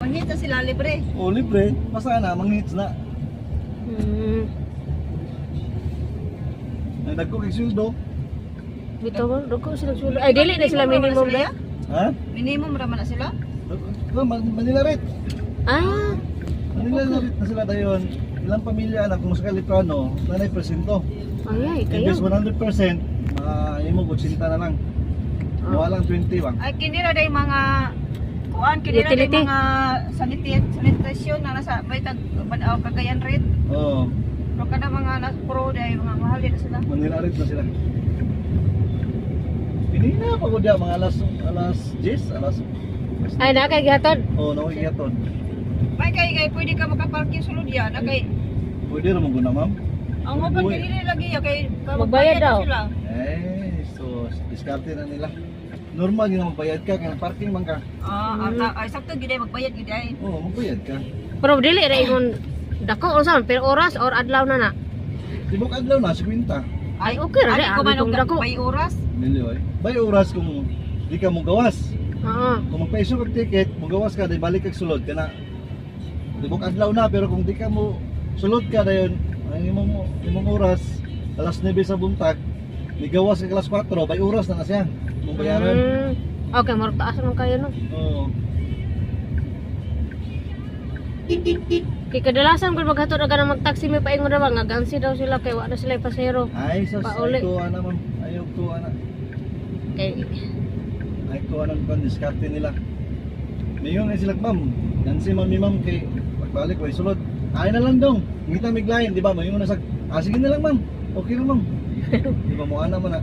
Manghit na sila libre. O libre, basta na, manghits na. Nagdagko kay sweldo. Bito ba? Dako sila sulo. Ay, dili na sila minimum na. Ha? Minimum raman na sila. Manila rate. Ah, Manila rate na sila dayon. Ilang pamilya na kung sa Caliprano, nanay presento. ay, kayo. Imbes 100%, imo 80 na lang. Walang 20 bang. Ay kini ra day mga kuan kini ra day Utility. mga sanitation na nasa may tag Cagayan rate. Oo, Pero kada mga pro day mga mahal din na sila. Manila rate na sila. Hindi na pagod ya mga alas 10, alas. Ay, na kay gihatod. Oh, nakikiyaton. May kay pwede ka makaparking sulod yan na kay Pwede ra mo guna, ma'am. ang open Uy. kini lagi ya kay Magbayad daw. sila. So diskarte na nila. Normal yun na magbayad ka, kaya parking man ka. Ay sakto gid ay magbayad gid ay. Oo, magbayad ka. Pero dili ra ingon dako unsa per oras or adlaw na na. Tibok adlaw na, 50. Ay, okay ra, Ay, di, kung abitong dako. may oras. Niliway. Bay oras kung di ka mo gawas. Oo. Kung magpaiso kag ticket, mo gawas ka, di balik kag sulod ka na. Tibok adlaw na, pero kung di ka mo sulod ka dayon, ang imong oras, alas 9 sa buntag, di gawas kag alas 4, bay oras na siya. Mong bayaran. Okay, murag taas man kayo no. Oo. Kay kadalasan kung maghatod aga na mag-taxi may paingon ra ba nga gansi daw sila kay wa na sila pasahero. Ay, sa Pauli. ko ana ma'am. Ayaw ko ana. Kay Ay ko anang diskarte nila. Mayon ay sila ma'am. Gansi man mi ma'am kay pagbalik way sulod. Ay na lang dong. Ngita miglayan, di ba? Mayon na sag. Sige na lang ma'am. Okay lang ma'am. Di ba mo ana man na.